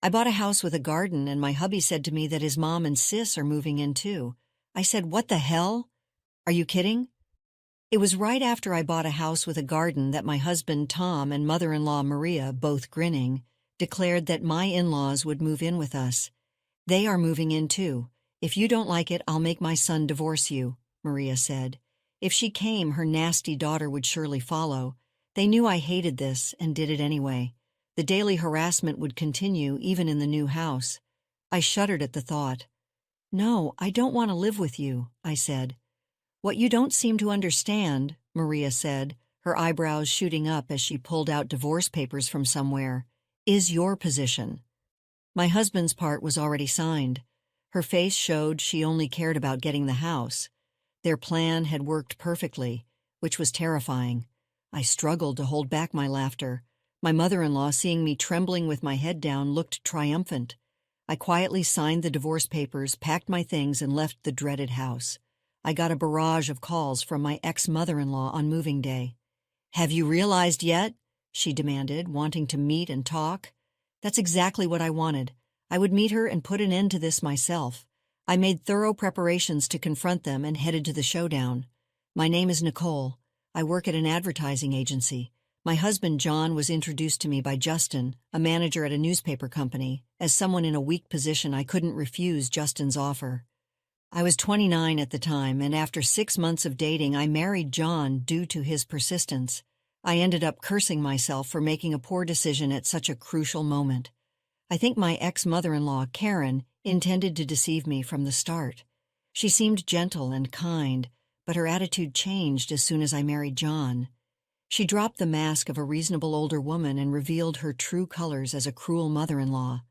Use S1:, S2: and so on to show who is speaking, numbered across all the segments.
S1: I bought a house with a garden and my hubby said to me that his mom and sis are moving in too. I said, "What the hell? Are you kidding?" It was right after I bought a house with a garden that my husband Tom and mother-in-law Maria, both grinning, declared that my in-laws would move in with us. "They are moving in too. If you don't like it, I'll make my son divorce you," Maria said. If she came, her nasty daughter would surely follow. They knew I hated this and did it anyway. The daily harassment would continue even in the new house. I shuddered at the thought. "No, I don't want to live with you," I said. "What you don't seem to understand," Maria said, her eyebrows shooting up as she pulled out divorce papers from somewhere, "is your position." My husband's part was already signed. Her face showed she only cared about getting the house. Their plan had worked perfectly, which was terrifying. I struggled to hold back my laughter. My mother-in-law, seeing me trembling with my head down, looked triumphant. I quietly signed the divorce papers, packed my things, and left the dreaded house. I got a barrage of calls from my ex-mother-in-law on moving day. "Have you realized yet?" she demanded, wanting to meet and talk. That's exactly what I wanted. I would meet her and put an end to this myself. I made thorough preparations to confront them and headed to the showdown. "My name is Nicole. I work at an advertising agency. My husband John was introduced to me by Justin, a manager at a newspaper company. As someone in a weak position, I couldn't refuse Justin's offer. I was 29 at the time, and after 6 months of dating, I married John due to his persistence. I ended up cursing myself for making a poor decision at such a crucial moment. I think my ex-mother-in-law, Karen, intended to deceive me from the start. She seemed gentle and kind, but her attitude changed as soon as I married John. She dropped the mask of a reasonable older woman and revealed her true colors as a cruel mother-in-law.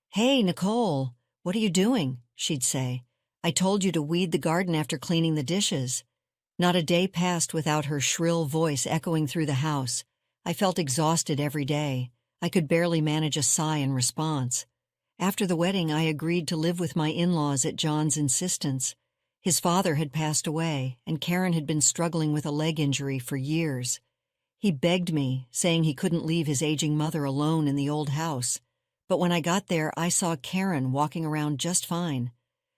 S1: "Hey, Nicole, what are you doing?" she'd say. "I told you to weed the garden after cleaning the dishes." Not a day passed without her shrill voice echoing through the house. I felt exhausted every day. I could barely manage a sigh in response. After the wedding, I agreed to live with my in-laws at John's insistence. His father had passed away, and Karen had been struggling with a leg injury for years. He begged me, saying he couldn't leave his aging mother alone in the old house. But when I got there, I saw Karen walking around just fine.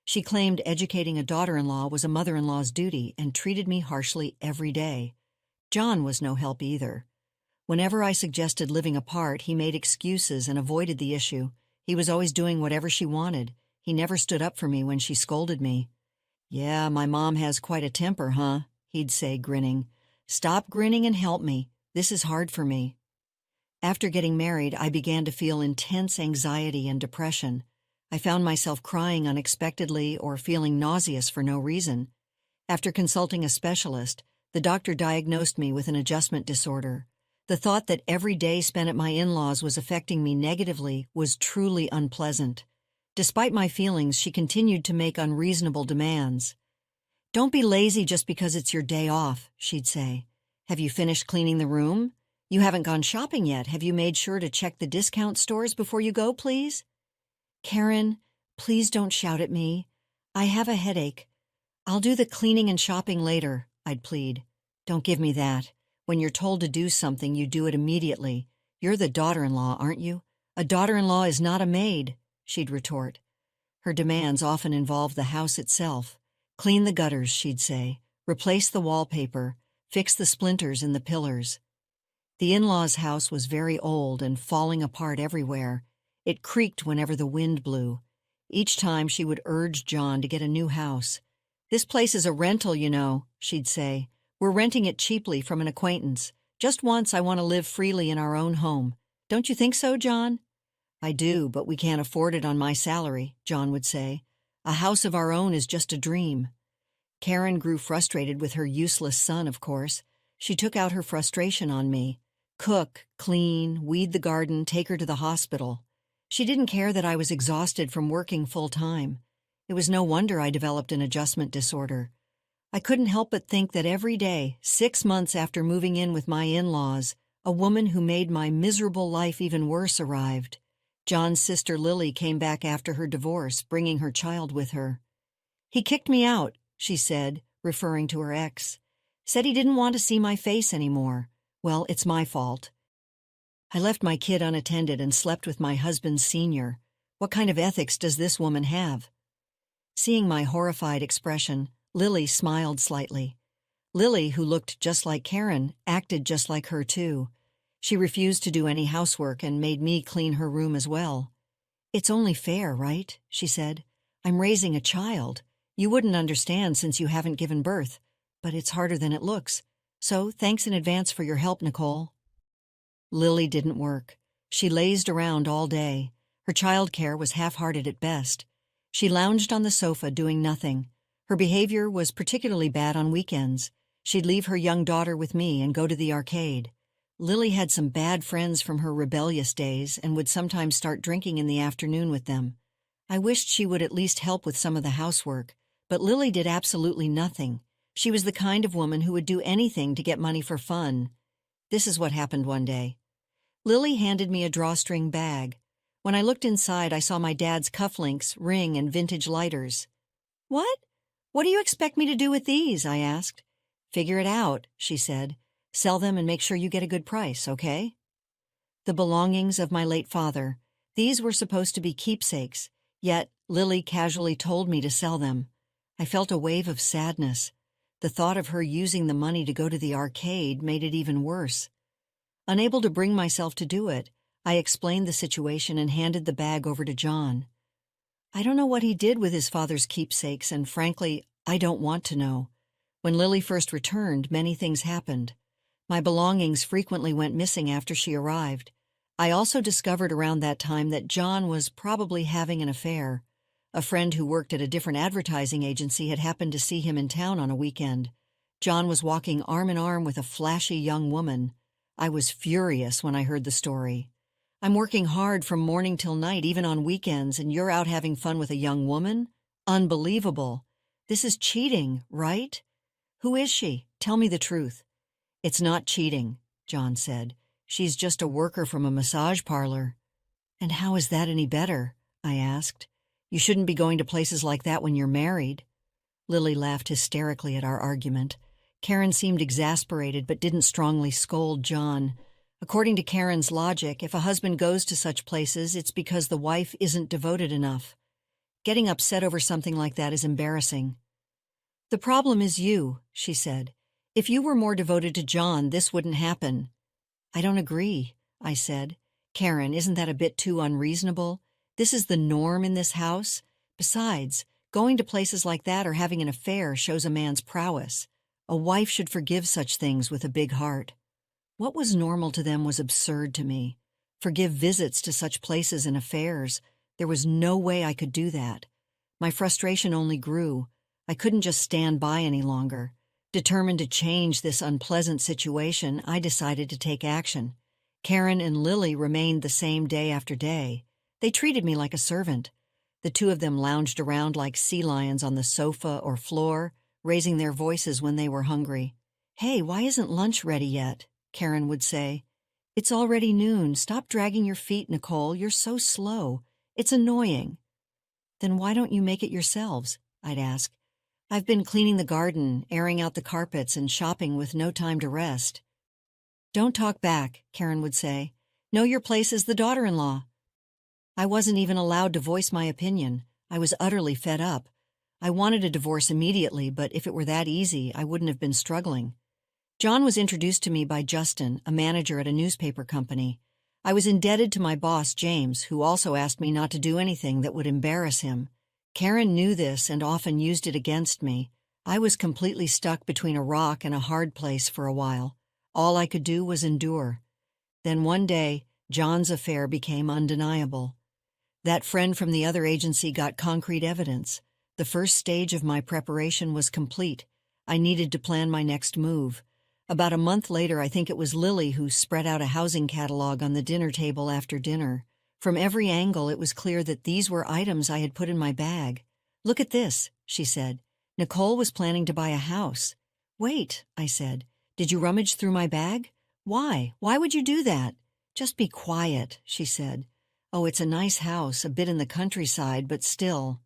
S1: She claimed educating a daughter-in-law was a mother-in-law's duty and treated me harshly every day. John was no help either. Whenever I suggested living apart, he made excuses and avoided the issue. He was always doing whatever she wanted. He never stood up for me when she scolded me. "Yeah, my mom has quite a temper, huh?" he'd say, grinning. "Stop grinning and help me. This is hard for me." After getting married, I began to feel intense anxiety and depression. I found myself crying unexpectedly or feeling nauseous for no reason. After consulting a specialist, the doctor diagnosed me with an adjustment disorder. The thought that every day spent at my in-laws was affecting me negatively was truly unpleasant. Despite my feelings, she continued to make unreasonable demands. "Don't be lazy just because it's your day off," she'd say. "Have you finished cleaning the room? You haven't gone shopping yet. Have you made sure to check the discount stores before you go, please?" "Karen, please don't shout at me. I have a headache. I'll do the cleaning and shopping later," I'd plead. "Don't give me that. When you're told to do something, you do it immediately. You're the daughter-in-law, aren't you? A daughter-in-law is not a maid," she'd retort. Her demands often involved the house itself. "Clean the gutters," she'd say. "Replace the wallpaper. Fix the splinters in the pillars." The in-laws' house was very old and falling apart everywhere. It creaked whenever the wind blew. Each time she would urge John to get a new house. "This place is a rental, you know," she'd say. "We're renting it cheaply from an acquaintance. Just once I want to live freely in our own home. Don't you think so, John?" "I do, but we can't afford it on my salary," John would say. "A house of our own is just a dream." Karen grew frustrated with her useless son, of course. She took out her frustration on me. Cook, clean, weed the garden, take her to the hospital. She didn't care that I was exhausted from working full-time. It was no wonder I developed an adjustment disorder. I couldn't help but think that every day, 6 months after moving in with my in-laws, a woman who made my miserable life even worse arrived. John's sister Lily came back after her divorce, bringing her child with her. "He kicked me out," she said, referring to her ex. "Said he didn't want to see my face anymore. Well, it's my fault." I left my kid unattended and slept with my husband's senior. What kind of ethics does this woman have? Seeing my horrified expression, Lily smiled slightly. Lily, who looked just like Karen, acted just like her too. She refused to do any housework and made me clean her room as well. "It's only fair, right?" she said. "I'm raising a child. You wouldn't understand since you haven't given birth, but it's harder than it looks. So thanks in advance for your help, Nicole." Lily didn't work. She lazed around all day. Her childcare was half-hearted at best. She lounged on the sofa doing nothing. Her behavior was particularly bad on weekends. She'd leave her young daughter with me and go to the arcade. Lily had some bad friends from her rebellious days and would sometimes start drinking in the afternoon with them. I wished she would at least help with some of the housework, but Lily did absolutely nothing. She was the kind of woman who would do anything to get money for fun. This is what happened one day. Lily handed me a drawstring bag. When I looked inside, I saw my dad's cufflinks, ring, and vintage lighters. "What? What do you expect me to do with these?" I asked. "Figure it out," she said. "Sell them and make sure you get a good price, okay?" The belongings of my late father. These were supposed to be keepsakes, yet Lily casually told me to sell them. I felt a wave of sadness. The thought of her using the money to go to the arcade made it even worse. Unable to bring myself to do it, I explained the situation and handed the bag over to John. I don't know what he did with his father's keepsakes, and frankly, I don't want to know. When Lily first returned, many things happened. My belongings frequently went missing after she arrived. I also discovered around that time that John was probably having an affair. A friend who worked at a different advertising agency had happened to see him in town on a weekend. John was walking arm in arm with a flashy young woman. I was furious when I heard the story. "I'm working hard from morning till night, even on weekends, and you're out having fun with a young woman? Unbelievable. This is cheating, right? Who is she? Tell me the truth." "It's not cheating," John said. "She's just a worker from a massage parlor." "And how is that any better?" I asked. "You shouldn't be going to places like that when you're married." Lily laughed hysterically at our argument. Karen seemed exasperated but didn't strongly scold John. According to Karen's logic, if a husband goes to such places, it's because the wife isn't devoted enough. Getting upset over something like that is embarrassing. "The problem is you," she said. "If you were more devoted to John, this wouldn't happen." "I don't agree," I said. "Karen, isn't that a bit too unreasonable? This is the norm in this house. Besides, going to places like that or having an affair shows a man's prowess. A wife should forgive such things with a big heart." What was normal to them was absurd to me. Forgive visits to such places and affairs. There was no way I could do that. My frustration only grew. I couldn't just stand by any longer. Determined to change this unpleasant situation, I decided to take action. Karen and Lily remained the same day after day. They treated me like a servant. The two of them lounged around like sea lions on the sofa or floor, raising their voices when they were hungry. "Hey, why isn't lunch ready yet?" Karen would say. "It's already noon. Stop dragging your feet, Nicole. You're so slow. It's annoying." "Then why don't you make it yourselves?" I'd ask. "I've been cleaning the garden, airing out the carpets, and shopping with no time to rest." "Don't talk back," Karen would say. "Know your place as the daughter-in-law." I wasn't even allowed to voice my opinion. I was utterly fed up. I wanted a divorce immediately, but if it were that easy, I wouldn't have been struggling. John was introduced to me by Justin, a manager at a newspaper company. I was indebted to my boss, James, who also asked me not to do anything that would embarrass him. Karen knew this and often used it against me. I was completely stuck between a rock and a hard place for a while. All I could do was endure. Then one day, John's affair became undeniable. That friend from the other agency got concrete evidence. The first stage of my preparation was complete. I needed to plan my next move. About a month later, I think it was Lily who spread out a housing catalog on the dinner table after dinner. From every angle, it was clear that these were items I had put in my bag. "Look at this," she said. "Nicole was planning to buy a house." "Wait," I said. "Did you rummage through my bag? Why? Why would you do that?" "Just be quiet," she said. "Oh, it's a nice house, a bit in the countryside, but still."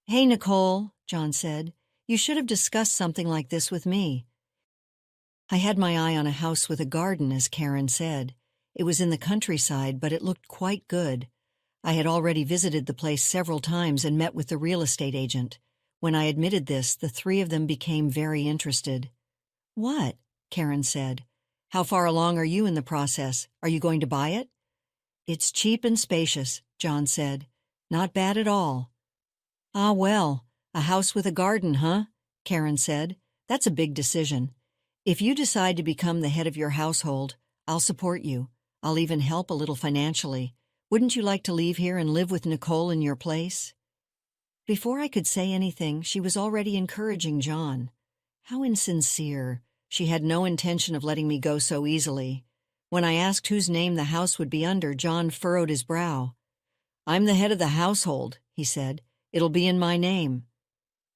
S1: "Hey, Nicole," John said. "You should have discussed something like this with me." I had my eye on a house with a garden, as Karen said. It was in the countryside, but it looked quite good. I had already visited the place several times and met with the real estate agent. When I admitted this, the three of them became very interested. "What?" Karen said. "How far along are you in the process? Are you going to buy it?" "It's cheap and spacious," John said. "Not bad at all." "Ah, well, a house with a garden, huh?" Karen said. "That's a big decision. If you decide to become the head of your household, I'll support you. I'll even help a little financially. Wouldn't you like to leave here and live with Nicole in your place?" Before I could say anything, she was already encouraging John. How insincere. She had no intention of letting me go so easily. When I asked whose name the house would be under, John furrowed his brow. "I'm the head of the household," he said. "It'll be in my name."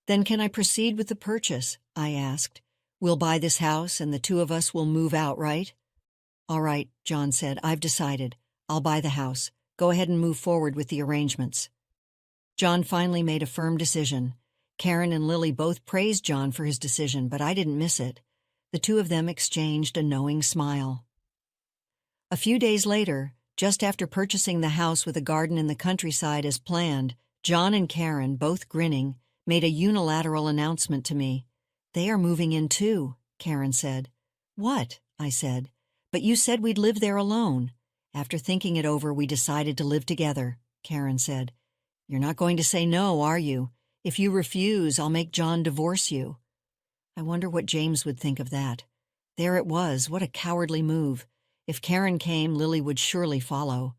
S1: "Then can I proceed with the purchase?" I asked. "We'll buy this house and the two of us will move out, right?" "All right," John said. "I've decided. I'll buy the house. Go ahead and move forward with the arrangements." John finally made a firm decision. Karen and Lily both praised John for his decision, but I didn't miss it. The two of them exchanged a knowing smile. A few days later, just after purchasing the house with a garden in the countryside as planned, John and Karen, both grinning, made a unilateral announcement to me. "They are moving in too," Karen said. "What?" I said. "But you said we'd live there alone." "After thinking it over, we decided to live together," Karen said. "You're not going to say no, are you? If you refuse, I'll make John divorce you." I wonder what James would think of that. There it was, what a cowardly move. If Karen came, Lily would surely follow.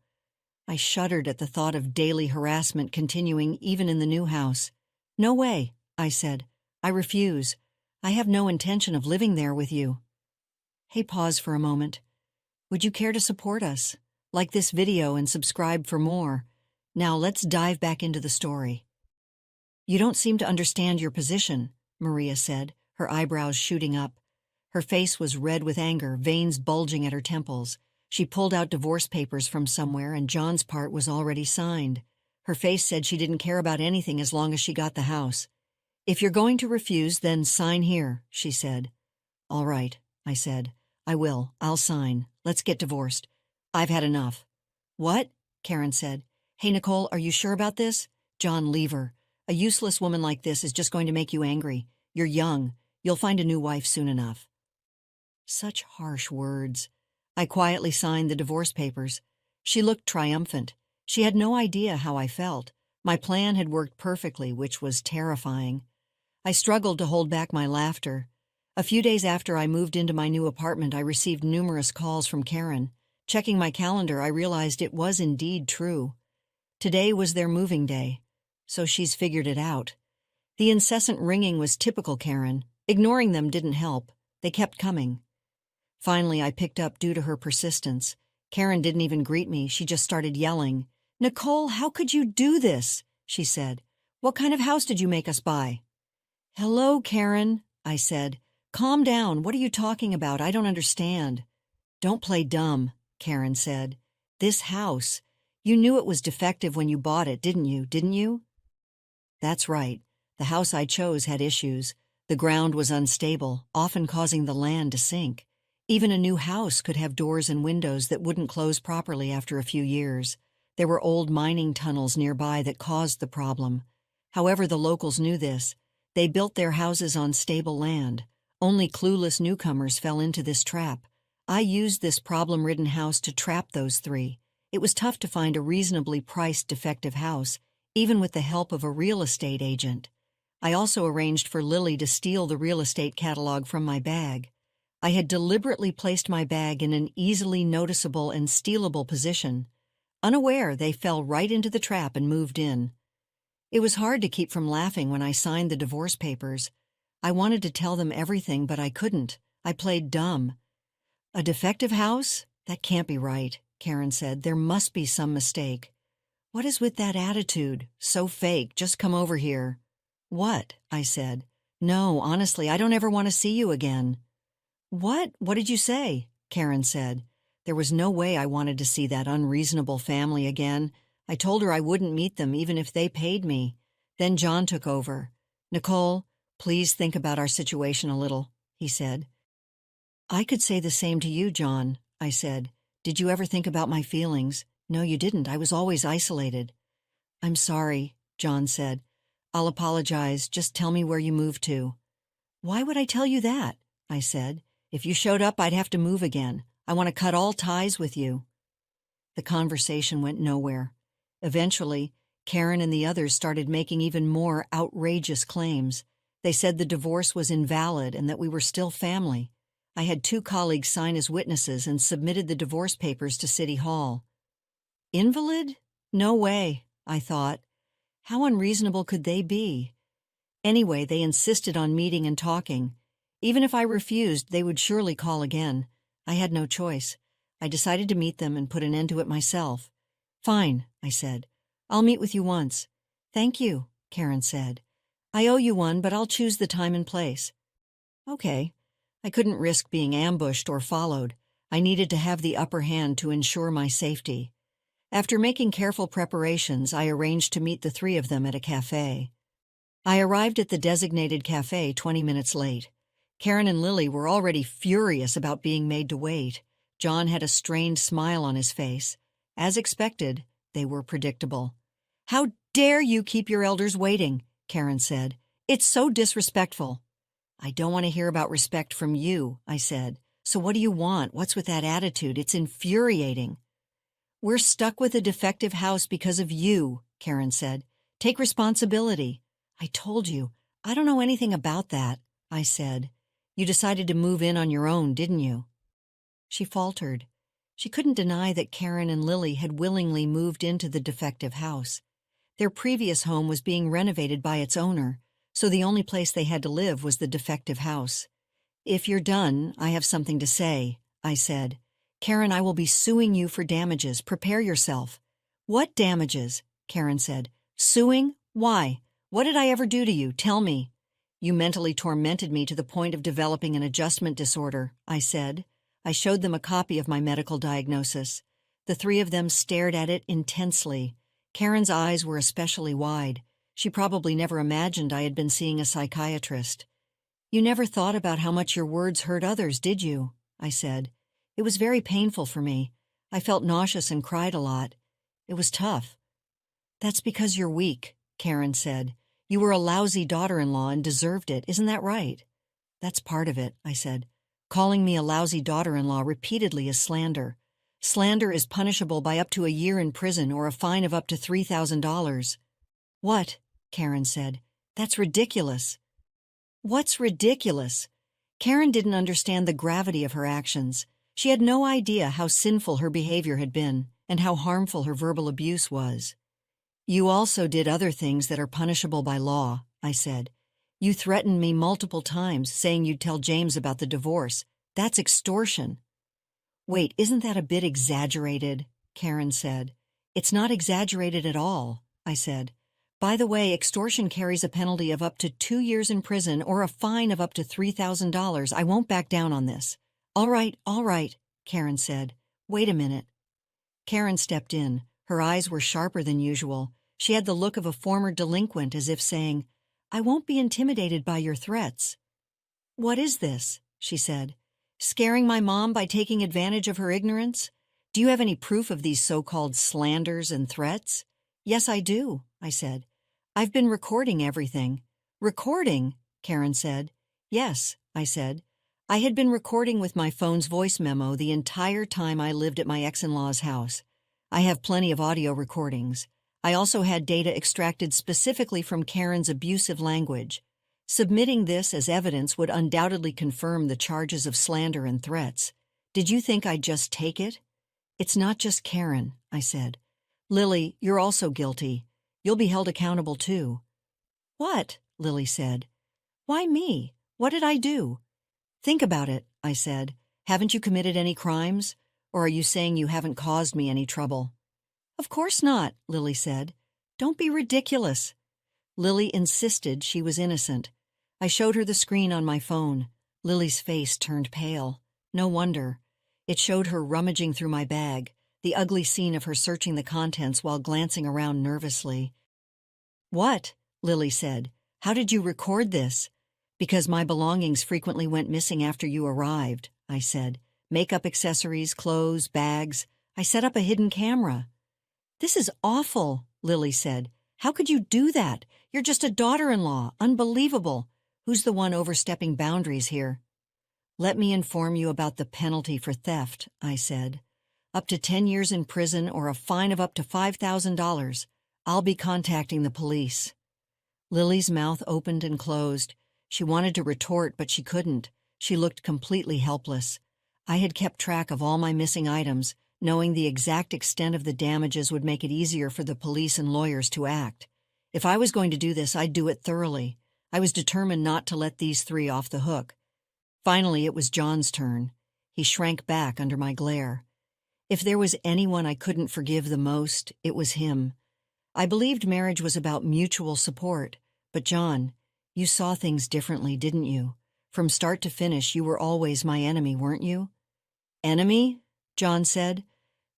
S1: I shuddered at the thought of daily harassment continuing even in the new house. "No way," I said. "I refuse. I have no intention of living there with you." Hey, pause for a moment. Would you care to support us? Like this video and subscribe for more. Now let's dive back into the story. "You don't seem to understand your position," Maria said, her eyebrows shooting up. Her face was red with anger, veins bulging at her temples. She pulled out divorce papers from somewhere, and John's part was already signed. Her face said she didn't care about anything as long as she got the house. "If you're going to refuse, then sign here," she said. "All right," I said. "I will. I'll sign. Let's get divorced. I've had enough." "What?" Karen said. "Hey, Nicole, are you sure about this?" "John, leave her. A useless woman like this is just going to make you angry. You're young. You'll find a new wife soon enough." Such harsh words. I quietly signed the divorce papers. She looked triumphant. She had no idea how I felt. My plan had worked perfectly, which was terrifying. I struggled to hold back my laughter. A few days after I moved into my new apartment, I received numerous calls from Karen. Checking my calendar, I realized it was indeed true. Today was their moving day. So she's figured it out. The incessant ringing was typical Karen. Ignoring them didn't help. They kept coming. Finally, I picked up due to her persistence. Karen didn't even greet me. She just started yelling. "Nicole, how could you do this?" she said. "What kind of house did you make us buy?" "Hello, Karen," I said. "Calm down. What are you talking about? I don't understand." "Don't play dumb," Karen said. "This house. You knew it was defective when you bought it, didn't you? "That's right. The house I chose had issues. The ground was unstable, often causing the land to sink. Even a new house could have doors and windows that wouldn't close properly after a few years. There were old mining tunnels nearby that caused the problem. However, the locals knew this. They built their houses on stable land. Only clueless newcomers fell into this trap. I used this problem-ridden house to trap those three. It was tough to find a reasonably priced defective house, even with the help of a real estate agent. I also arranged for Lily to steal the real estate catalog from my bag. I had deliberately placed my bag in an easily noticeable and stealable position. Unaware, they fell right into the trap and moved in. It was hard to keep from laughing when I signed the divorce papers. I wanted to tell them everything, but I couldn't. I played dumb. "A defective house? That can't be right," Karen said. "There must be some mistake." "What is with that attitude? So fake. Just come over here." "What?" I said. "No, honestly, I don't ever want to see you again." "What? What did you say?" Karen said. There was no way I wanted to see that unreasonable family again. I told her I wouldn't meet them even if they paid me. Then John took over. "Nicole, please think about our situation a little," he said. "I could say the same to you, John," I said. Did you ever think about my feelings? No, you didn't. I was always isolated. I'm sorry, John said. I'll apologize. Just tell me where you moved to. Why would I tell you that? I said. If you showed up, I'd have to move again. I want to cut all ties with you. The conversation went nowhere. Eventually, Karen and the others started making even more outrageous claims. They said the divorce was invalid and that we were still family. I had 2 colleagues sign as witnesses and submitted the divorce papers to City Hall. Invalid? No way, I thought. How unreasonable could they be? Anyway, they insisted on meeting and talking. Even if I refused, they would surely call again. I had no choice. I decided to meet them and put an end to it myself. Fine, I said. I'll meet with you once. Thank you, Karen said. I owe you one, but I'll choose the time and place. Okay. I couldn't risk being ambushed or followed. I needed to have the upper hand to ensure my safety. After making careful preparations, I arranged to meet the 3 of them at a cafe. I arrived at the designated cafe 20 minutes late. Karen and Lily were already furious about being made to wait. John had a strained smile on his face. As expected, they were predictable. How dare you keep your elders waiting, Karen said. It's so disrespectful. I don't want to hear about respect from you, I said. So what do you want? What's with that attitude? It's infuriating. We're stuck with a defective house because of you, Karen said. Take responsibility. I told you. I don't know anything about that, I said. You decided to move in on your own, didn't you? She faltered. She couldn't deny that Karen and Lily had willingly moved into the defective house. Their previous home was being renovated by its owner, so the only place they had to live was the defective house. If you're done, I have something to say, I said. Karen, I will be suing you for damages. Prepare yourself. What damages? Karen said. Suing? Why? What did I ever do to you? Tell me. You mentally tormented me to the point of developing an adjustment disorder, I said. I showed them a copy of my medical diagnosis. The 3 of them stared at it intensely. Karen's eyes were especially wide. She probably never imagined I had been seeing a psychiatrist. You never thought about how much your words hurt others, did you? I said. It was very painful for me. I felt nauseous and cried a lot. It was tough. That's because you're weak, Karen said. You were a lousy daughter-in-law and deserved it, isn't that right? That's part of it, I said. Calling me a lousy daughter-in-law repeatedly is slander. Slander is punishable by up to a year in prison or a fine of up to $3,000. What? Karen said. That's ridiculous. What's ridiculous? Karen didn't understand the gravity of her actions. She had no idea how sinful her behavior had been and how harmful her verbal abuse was. You also did other things that are punishable by law, I said. You threatened me multiple times, saying you'd tell James about the divorce. That's extortion. Wait, isn't that a bit exaggerated? Karen said. It's not exaggerated at all, I said. By the way, extortion carries a penalty of up to 2 years in prison or a fine of up to $3,000. I won't back down on this. All right, Karen said. Wait a minute. Karen stepped in. Her eyes were sharper than usual. She had the look of a former delinquent, as if saying, I won't be intimidated by your threats. What is this? She said. Scaring my mom by taking advantage of her ignorance? Do you have any proof of these so-called slanders and threats? Yes, I do, I said. I've been recording everything. Recording? Karen said. Yes, I said. I had been recording with my phone's voice memo the entire time I lived at my ex-in-law's house. I have plenty of audio recordings. I also had data extracted specifically from Karen's abusive language. Submitting this as evidence would undoubtedly confirm the charges of slander and threats. Did you think I'd just take it? It's not just Karen, I said. Lily, you're also guilty. You'll be held accountable too. What? Lily said. Why me? What did I do? Think about it, I said. Haven't you committed any crimes? Or are you saying you haven't caused me any trouble? Of course not, Lily said. Don't be ridiculous. Lily insisted she was innocent. I showed her the screen on my phone. Lily's face turned pale. No wonder. It showed her rummaging through my bag, the ugly scene of her searching the contents while glancing around nervously. What? Lily said. How did you record this? Because my belongings frequently went missing after you arrived, I said. Makeup accessories, clothes, bags. I set up a hidden camera. "This is awful," Lily said. "How could you do that? You're just a daughter-in-law. Unbelievable. Who's the one overstepping boundaries here?" "Let me inform you about the penalty for theft," I said. "Up to 10 years in prison or a fine of up to $5,000. I'll be contacting the police." Lily's mouth opened and closed. She wanted to retort, but she couldn't. She looked completely helpless. I had kept track of all my missing items. Knowing the exact extent of the damages would make it easier for the police and lawyers to act. If I was going to do this, I'd do it thoroughly. I was determined not to let these three off the hook. Finally, it was John's turn. He shrank back under my glare. If there was anyone I couldn't forgive the most, it was him. I believed marriage was about mutual support. But John, you saw things differently, didn't you? From start to finish, you were always my enemy, weren't you? "Enemy?" John said.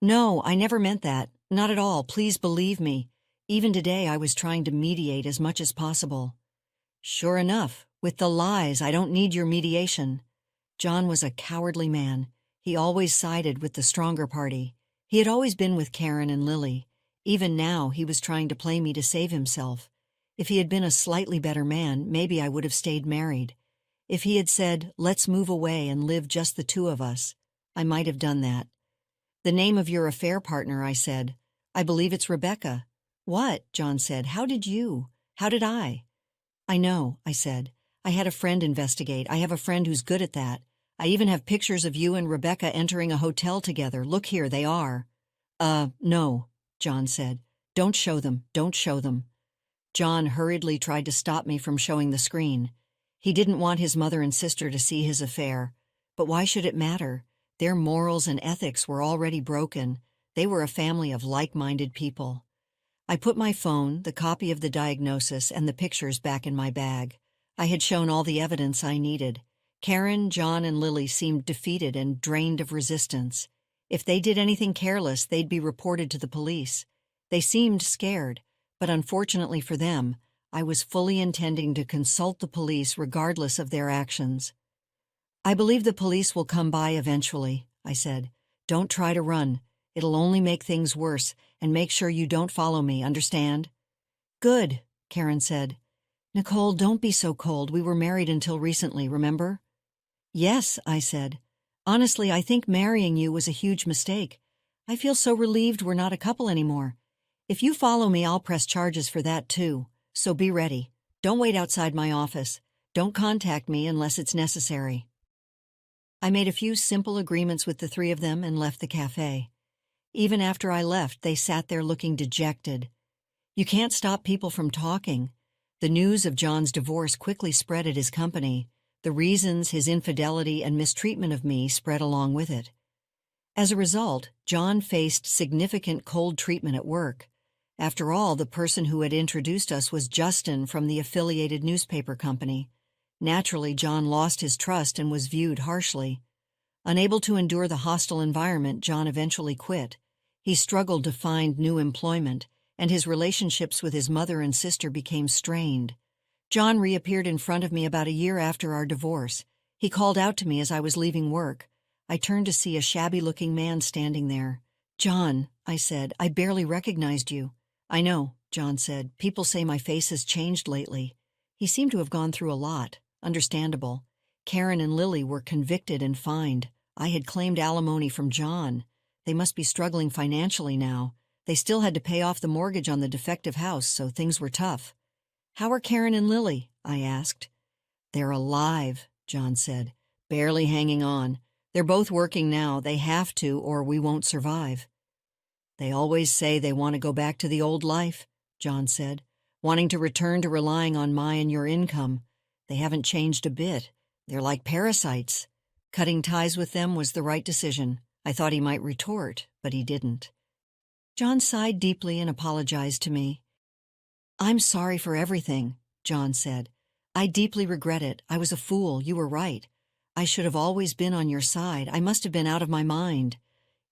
S1: "No, I never meant that. Not at all. Please believe me. Even today I was trying to mediate as much as possible." "Sure enough, with the lies, I don't need your mediation." John was a cowardly man. He always sided with the stronger party. He had always been with Karen and Lily. Even now, he was trying to play me to save himself. If he had been a slightly better man, maybe I would have stayed married. If he had said, "Let's move away and live just the two of us," I might have done that. "The name of your affair partner," I said. "I believe it's Rebecca." "What?" John said. "How did you? How did I?" "I know," I said. "I had a friend investigate. I have a friend who's good at that. I even have pictures of you and Rebecca entering a hotel together. Look here, they are." No," John said. "Don't show them. Don't show them." John hurriedly tried to stop me from showing the screen. He didn't want his mother and sister to see his affair. But why should it matter? Their morals and ethics were already broken. They were a family of like-minded people. I put my phone, the copy of the diagnosis, and the pictures back in my bag. I had shown all the evidence I needed. Karen, John, and Lily seemed defeated and drained of resistance. If they did anything careless, they'd be reported to the police. They seemed scared, but unfortunately for them, I was fully intending to consult the police regardless of their actions. "I believe the police will come by eventually," I said. "Don't try to run. It'll only make things worse, and make sure you don't follow me, understand?" "Good," Karen said. "Nicole, don't be so cold. We were married until recently, remember?" "Yes," I said. "Honestly, I think marrying you was a huge mistake. I feel so relieved we're not a couple anymore. If you follow me, I'll press charges for that too. So be ready. Don't wait outside my office. Don't contact me unless it's necessary." I made a few simple agreements with the three of them and left the cafe. Even after I left, they sat there looking dejected. You can't stop people from talking. The news of John's divorce quickly spread at his company. The reasons, his infidelity and mistreatment of me, spread along with it. As a result, John faced significant cold treatment at work. After all, the person who had introduced us was Justin from the affiliated newspaper company. Naturally, John lost his trust and was viewed harshly. Unable to endure the hostile environment, John eventually quit. He struggled to find new employment, and his relationships with his mother and sister became strained. John reappeared in front of me about a year after our divorce. He called out to me as I was leaving work. I turned to see a shabby-looking man standing there. "John," I said, "I barely recognized you." "I know," John said. "People say my face has changed lately." He seemed to have gone through a lot. Understandable. Karen and Lily were convicted and fined. I had claimed alimony from John. They must be struggling financially now. They still had to pay off the mortgage on the defective house, so things were tough. "How are Karen and Lily?" I asked. "They're alive," John said. "Barely hanging on. They're both working now. They have to, or we won't survive." "They always say they want to go back to the old life," John said, "wanting to return to relying on my and your income. They haven't changed a bit. They're like parasites." Cutting ties with them was the right decision. I thought he might retort, but he didn't. John sighed deeply and apologized to me. "I'm sorry for everything," John said. "I deeply regret it. I was a fool. You were right. I should have always been on your side. I must have been out of my mind."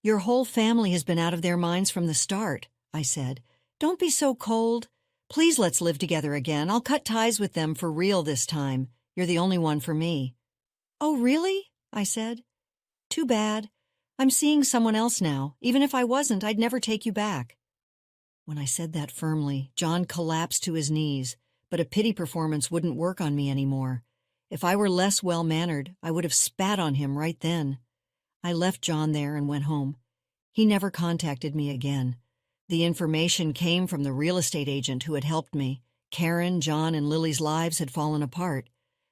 S1: "Your whole family has been out of their minds from the start," I said. "Don't be so cold. Please let's live together again. I'll cut ties with them for real this time. You're the only one for me." "Oh, really?" I said. Too bad. I'm seeing someone else now. Even if I wasn't, I'd never take you back. When I said that firmly, John collapsed to his knees, but a pity performance wouldn't work on me anymore. If I were less well-mannered, I would have spat on him right then. I left John there and went home. He never contacted me again. The information came from the real estate agent who had helped me. Karen, John, and Lily's lives had fallen apart.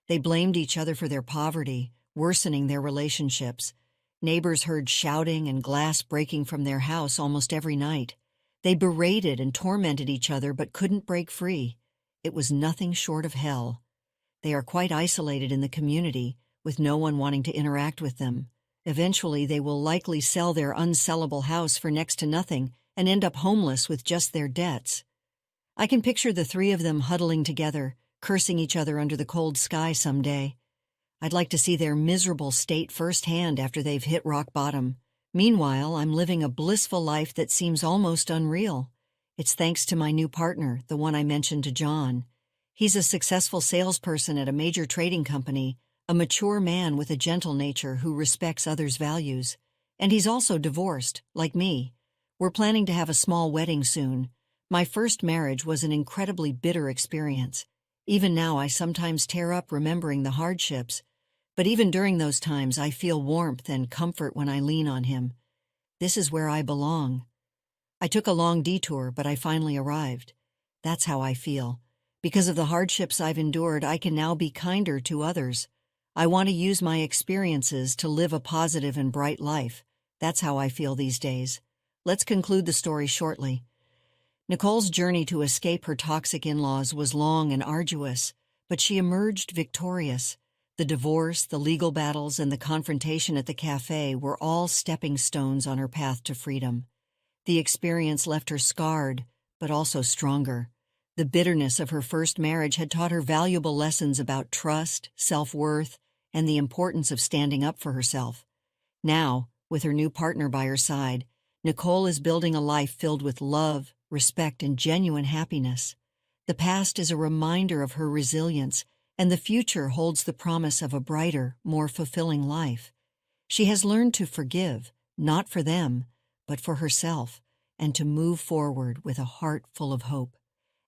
S1: They blamed each other for their poverty, worsening their relationships. Neighbors heard shouting and glass breaking from their house almost every night. They berated and tormented each other but couldn't break free. It was nothing short of hell. They are quite isolated in the community, with no one wanting to interact with them. Eventually, they will likely sell their unsellable house for next to nothing and end up homeless with just their debts. I can picture the three of them huddling together, cursing each other under the cold sky someday. I'd like to see their miserable state firsthand after they've hit rock bottom. Meanwhile, I'm living a blissful life that seems almost unreal. It's thanks to my new partner, the one I mentioned to John. He's a successful salesperson at a major trading company, a mature man with a gentle nature who respects others' values. And he's also divorced, like me. We're planning to have a small wedding soon. My first marriage was an incredibly bitter experience. Even now, I sometimes tear up remembering the hardships. But even during those times, I feel warmth and comfort when I lean on him. This is where I belong. I took a long detour, but I finally arrived. That's how I feel. Because of the hardships I've endured, I can now be kinder to others. I want to use my experiences to live a positive and bright life. That's how I feel these days. Let's conclude the story shortly. Nicole's journey to escape her toxic in-laws was long and arduous, but she emerged victorious. The divorce, the legal battles, and the confrontation at the cafe were all stepping stones on her path to freedom. The experience left her scarred, but also stronger. The bitterness of her first marriage had taught her valuable lessons about trust, self-worth, and the importance of standing up for herself. Now, with her new partner by her side, Nicole is building a life filled with love, respect, and genuine happiness. The past is a reminder of her resilience, and the future holds the promise of a brighter, more fulfilling life. She has learned to forgive, not for them, but for herself, and to move forward with a heart full of hope.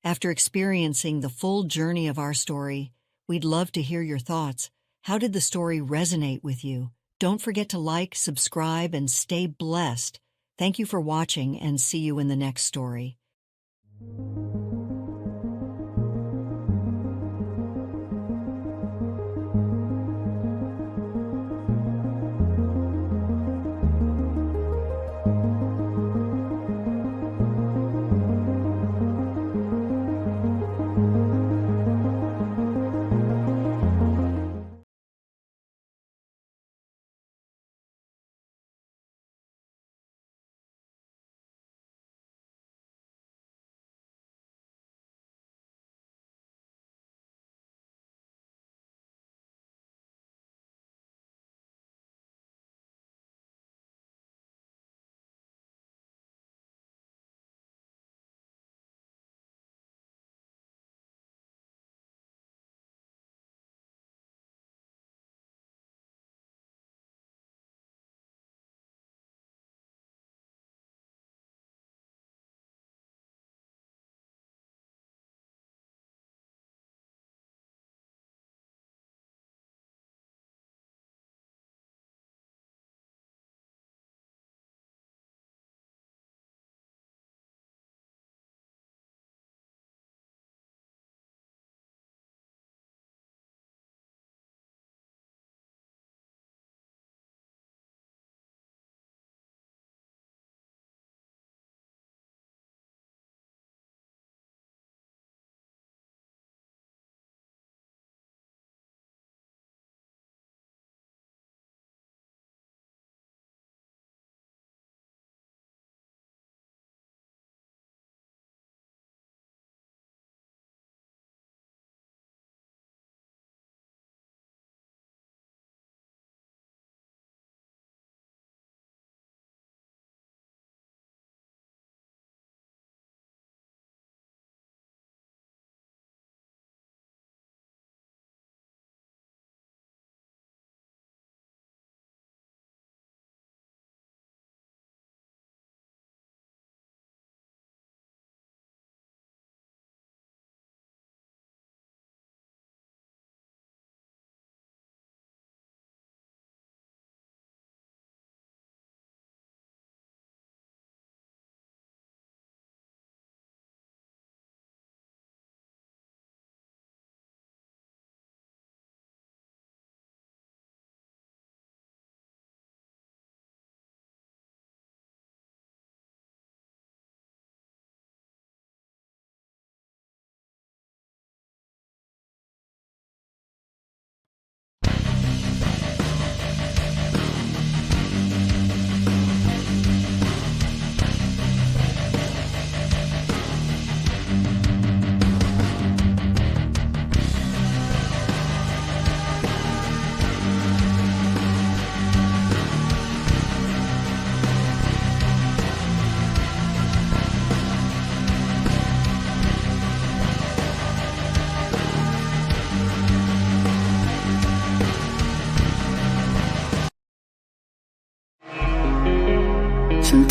S1: After experiencing the full journey of our story, we'd love to hear your thoughts. How did the story resonate with you? Don't forget to like, subscribe, and stay blessed. Thank you for watching, and see you in the next story.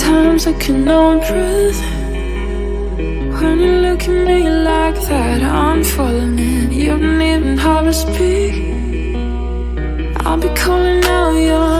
S2: Sometimes I can no breathe. When you look at me like that, I'm falling in. You don't even have to speak. I'll be calling out your